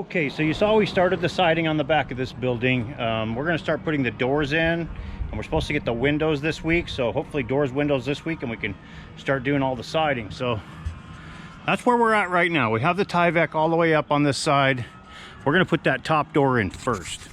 Okay, so you saw we started the siding on the back of this building. We're going to start putting the doors in, and we're supposed to get the windows this week. So hopefully doors, windows this week, and we can start doing all the siding. So that's where we're at right now. We have the Tyvek all the way up on this side. We're going to put that top door in first.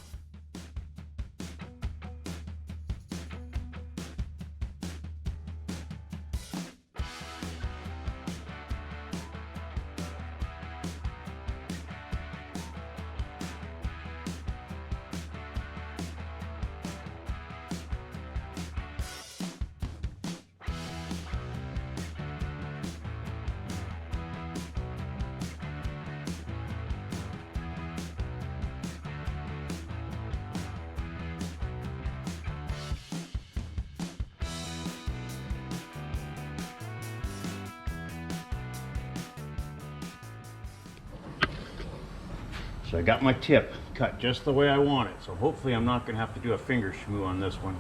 So I got my tip cut just the way I want it. So hopefully I'm not going to have to do a finger shmoo on this one.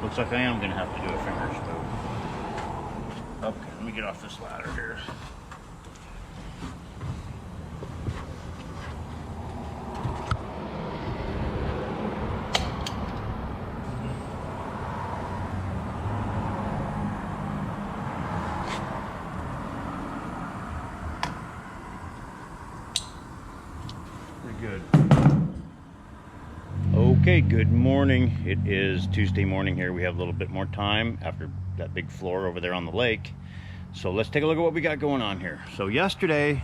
Looks like I am going to have to do a finger shmoo. Okay, let me get off this ladder here. Good. Okay, good morning. It is Tuesday morning here. We have a little bit more time after that big floor over there on the lake. So let's take a look at what we got going on here. So yesterday,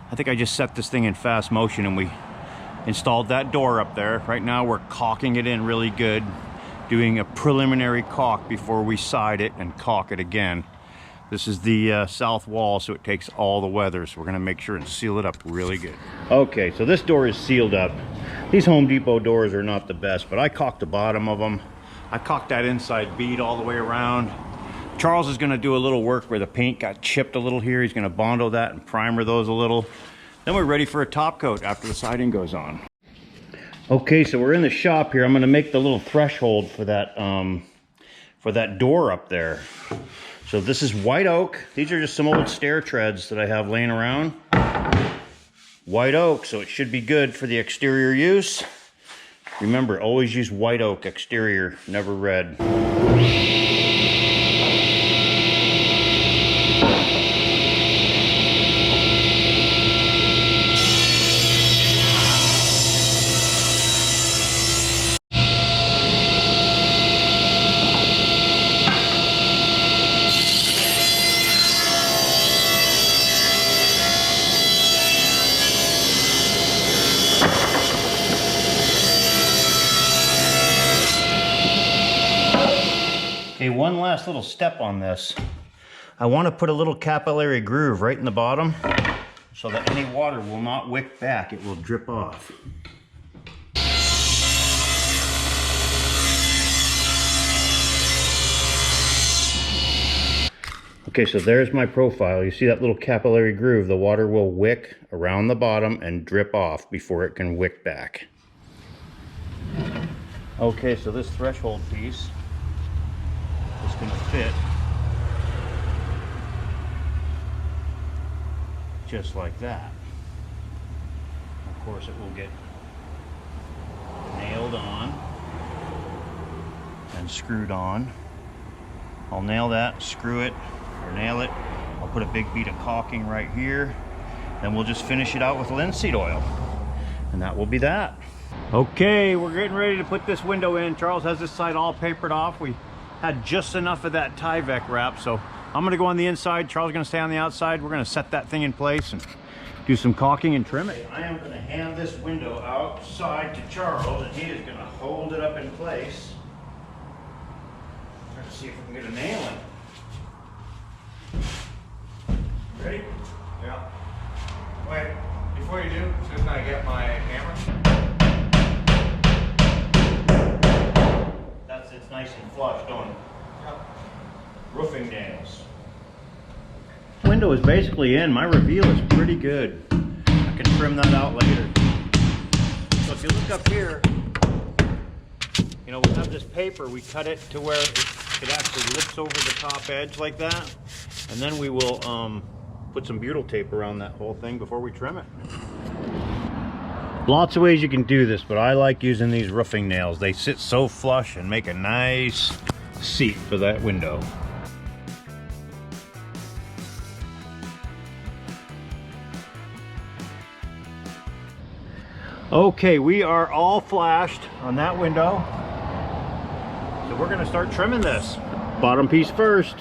I think I just set this thing in fast motion and we installed that door up there. Right now we're caulking it in really good, doing a preliminary caulk before we side it and caulk it again. This is the south wall, so it takes all the weather, so we're going to make sure and seal it up really good. Okay, so this door is sealed up. These Home Depot doors are not the best, but I caulked the bottom of them. I caulked that inside bead all the way around. Charles is going to do a little work where the paint got chipped a little here. He's going to Bondo that and primer those a little. Then we're ready for a top coat after the siding goes on. Okay, so we're in the shop here. I'm going to make the little threshold for that door up there. So this is white oak. These are just some old stair treads that I have laying around. White oak, so it should be good for the exterior use. Remember, always use white oak exterior, never red. Okay, one last little step on this. I want to put a little capillary groove right in the bottom so that any water will not wick back, it will drip off. Okay, so there's my profile. You see that little capillary groove? The water will wick around the bottom and drip off before it can wick back. Okay, so this threshold piece is going to fit just like that. Of course, it will get nailed on and screwed on. I'll nail that, screw it, or nail it. I'll put a big bead of caulking right here. Then we'll just finish it out with linseed oil. And that will be that. Okay, we're getting ready to put this window in. Charles has this side all papered off. We had just enough of that Tyvek wrap, so I'm going to go on the inside. Charles is going to stay on the outside. We're going to set that thing in place and do some caulking and trim it. I am going to hand this window outside to Charles, and he is going to hold it up in place. Let's see if we can get a nail in. Ready? Yeah. Wait, before you do, shouldn't I get my hammer? It's nice and flush, don't it? Yep. Roofing nails. Window is basically in. My reveal is pretty good. I can trim that out later. So if you look up here, you know, we have this paper, we cut it to where it's It actually lifts over the top edge like that. And then we will put some butyl tape around that whole thing before we trim it. Lots of ways you can do this, but I like using these roofing nails. They sit so flush and make a nice seat for that window. Okay, we are all flashed on that window. So we're gonna start trimming this. Bottom piece first.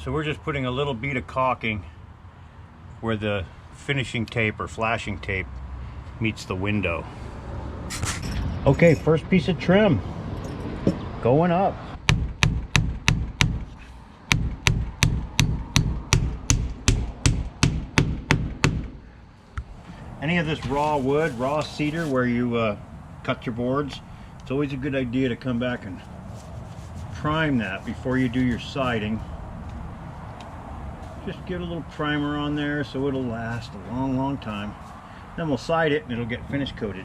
So we're just putting a little bead of caulking where the finishing tape or flashing tape meets the window. Okay, first piece of trim going up. Any of this raw wood, raw cedar where you cut your boards, it's always a good idea to come back and prime that before you do your siding. Just get a little primer on there so it'll last a long time. Then we'll side it and it'll get finish coated.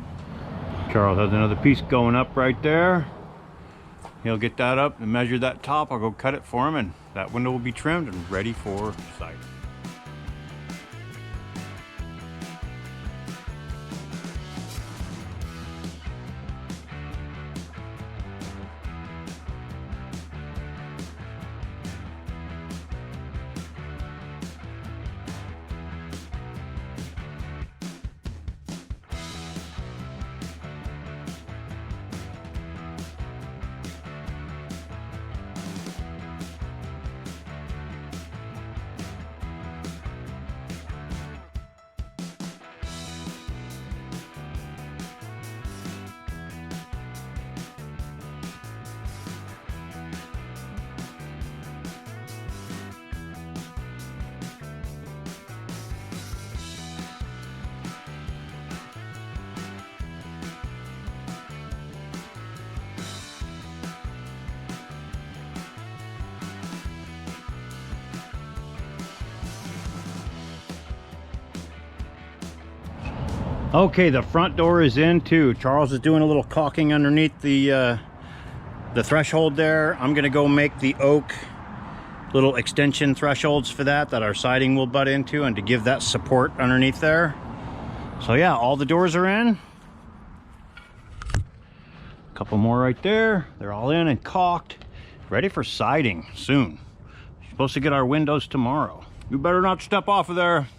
Charles has another piece going up right there. He'll get that up and measure that top. I'll go cut it for him and that window will be trimmed and ready for siding. Okay, the front door is in too. Charles is doing a little caulking underneath the threshold there. I'm gonna go make the oak little extension thresholds for that our siding will butt into and to give that support underneath there. So yeah, all the doors are in. A couple more right there. They're all in and caulked, ready for siding soon. Supposed to get our windows tomorrow. You better not step off of there.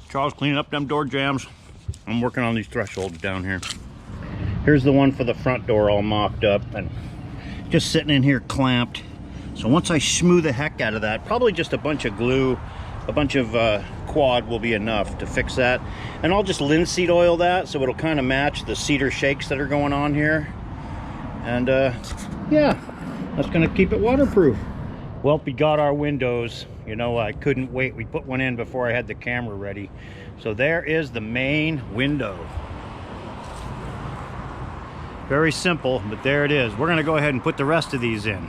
Charles cleaning up them door jambs. I'm working on these thresholds down here. Here's the one for the front door all mocked up and just sitting in here clamped. So once I smooth the heck out of that, probably just a bunch of glue, a bunch of quad will be enough to fix that. And I'll just linseed oil that so it'll kind of match the cedar shakes that are going on here. And yeah, that's gonna keep it waterproof. Well, we got our windows. You know, I couldn't wait. We put one in before I had the camera ready. So there is the main window. Very simple, but there it is. We're gonna go ahead and put the rest of these in.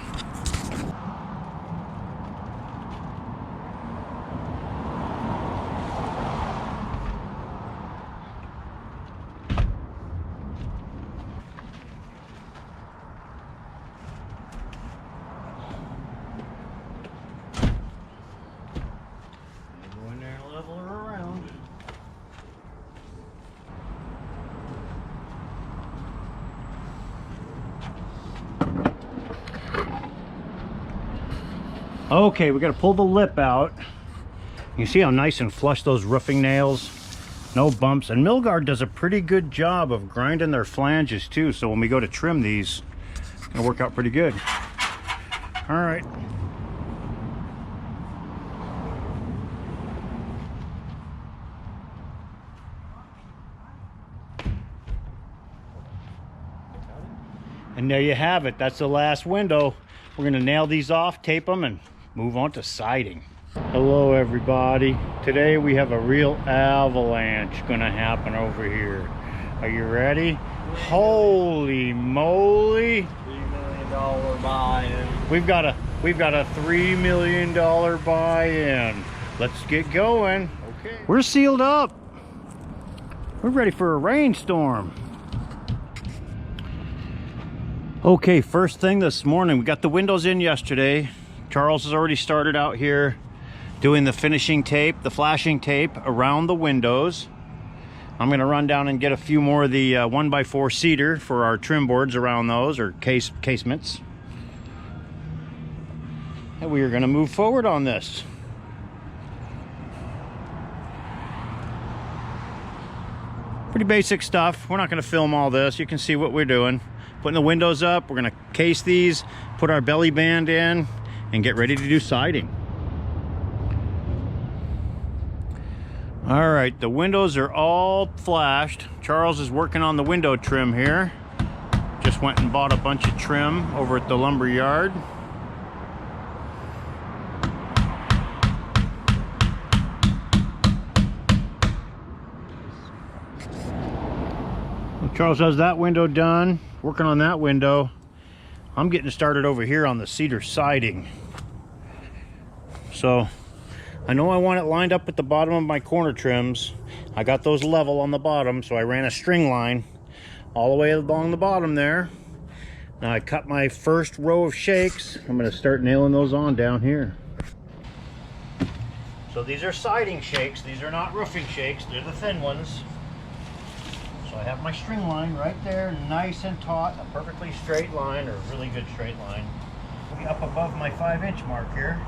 Go in there and level her around. Okay, we got to pull the lip out. You see how nice and flush those roofing nails? No bumps. And Milgard does a pretty good job of grinding their flanges too. So when we go to trim these, it'll work out pretty good. All right. And there you have it. That's the last window. We're gonna nail these off, tape them, and move on to siding. Hello everybody. Today we have a real avalanche gonna happen over here. Are you ready? Holy moly. $3 million buy-in. We've got a $3 million buy-in. Let's get going. Okay. We're sealed up. We're ready for a rainstorm. Okay, first thing this morning, we got the windows in yesterday. Charles has already started out here doing the finishing tape, the flashing tape around the windows. I'm gonna run down and get a few more of the 1x4 cedar for our trim boards around those, or casements. And we are gonna move forward on this. Pretty basic stuff. We're not gonna film all this. You can see what we're doing. Putting the windows up, we're gonna case these, put our belly band in, and get ready to do siding. All right, the windows are all flashed. Charles is working on the window trim here. Just went and bought a bunch of trim over at the lumber yard. Charles has that window done, working on that window. I'm getting started over here on the cedar siding. So I know I want it lined up at the bottom of my corner trims. I got those level on the bottom, so I ran a string line all the way along the bottom there. Now I cut my first row of shakes. I'm going to start nailing those on down here. So these are siding shakes. These are not roofing shakes. They're the thin ones. So I have my string line right there, nice and taut, a perfectly straight line, or a really good straight line. I'll be up above my 5-inch mark here.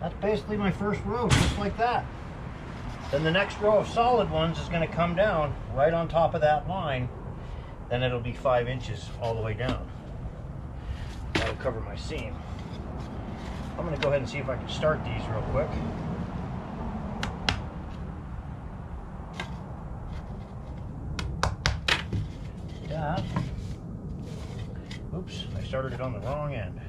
That's basically my first row, just like that. Then the next row of solid ones is going to come down right on top of that line. Then it'll be 5 inches all the way down. That'll cover my seam. I'm going to go ahead and see if I can start these real quick. Yeah. Oops, I started it on the wrong end.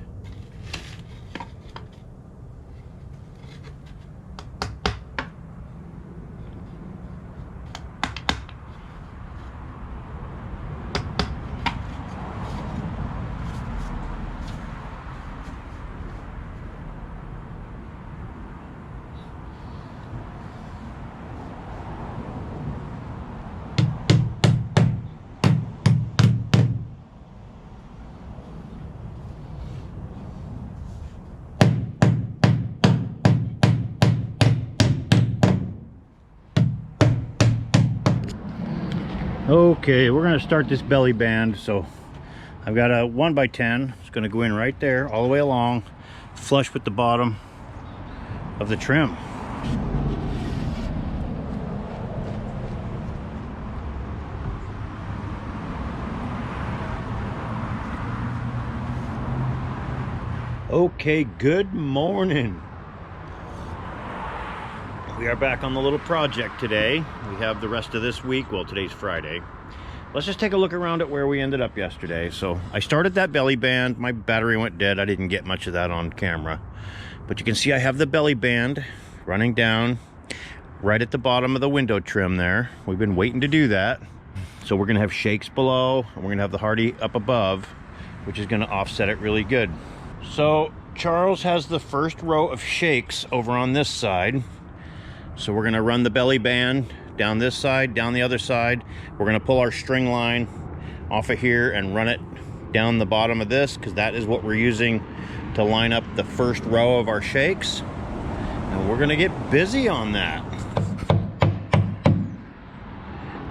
Okay, we're going to start this belly band. So I've got a 1x10. It's going to go in right there all the way along, flush with the bottom of the trim. Okay, good morning. We are back on the little project today. We have the rest of this week. Well, today's Friday. Let's just take a look around at where we ended up yesterday. So I started that belly band. My battery went dead. I didn't get much of that on camera. But you can see I have the belly band running down right at the bottom of the window trim there. We've been waiting to do that. So we're going to have shakes below, and we're going to have the hardy up above, which is going to offset it really good. So Charles has the first row of shakes over on this side. So we're going to run the belly band down this side, down the other side. We're going to pull our string line off of here and run it down the bottom of this, because that is what we're using to line up the first row of our shakes. And we're going to get busy on that.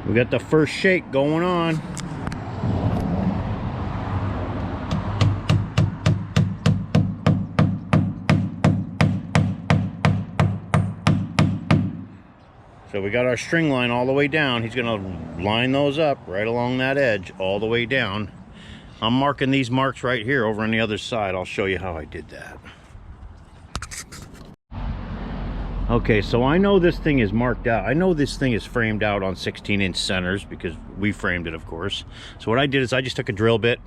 We got the first shake going on. got our string line all the way down. He's gonna line those up right along that edge all the way down. I'm marking these marks right here over on the other side. I'll show you how I did that. Okay, so I know this thing is marked out. I know this thing is framed out on 16-inch centers because we framed it, of course. So what I did is I just took a drill bit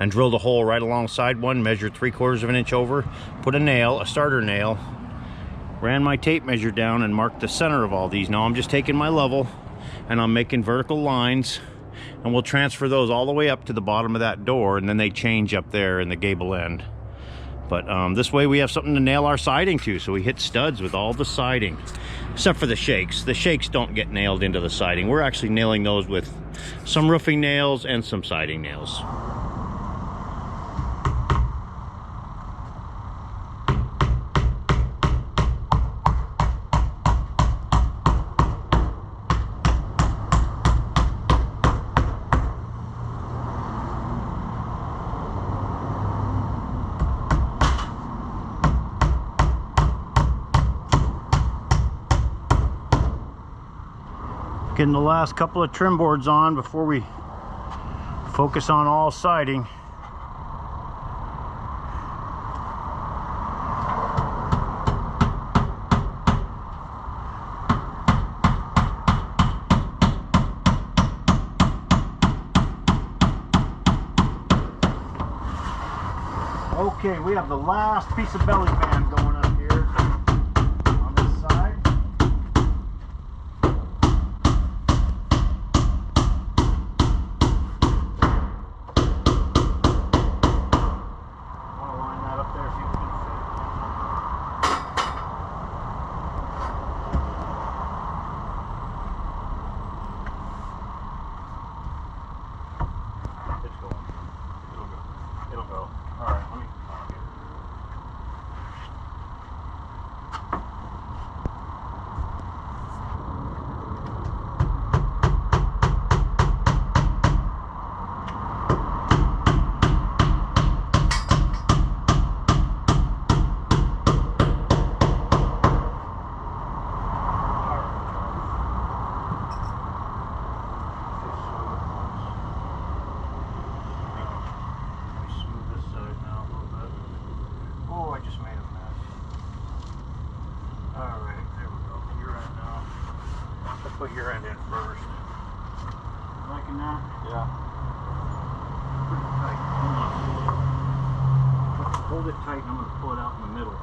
and drilled a hole right alongside one, measured 3/4 of an inch over, put a nail, a starter nail, ran my tape measure down and marked the center of all these. Now I'm just taking my level and I'm making vertical lines, and we'll transfer those all the way up to the bottom of that door, and then they change up there in the gable end. But this way we have something to nail our siding to, so we hit studs with all the siding, except for the shakes. The shakes don't get nailed into the siding. We're actually nailing those with some roofing nails and some siding nails. Getting the last couple of trim boards on before we focus on all siding. Okay, we have the last piece of belly band going up here on this side. Put your end in first. Liking that? Yeah. Pretty tight. Hold it tight and I'm going to pull it out in the middle.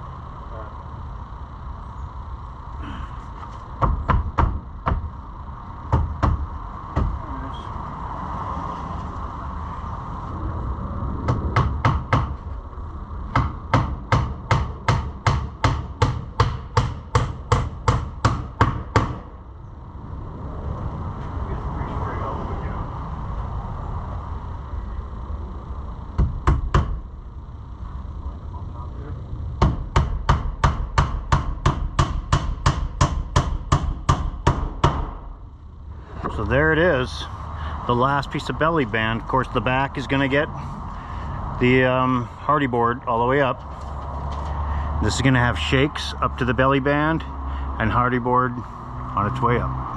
So there it is, the last piece of belly band. Of course, the back is going to get the hardy board all the way up. This is going to have shakes up to the belly band and hardy board on its way up.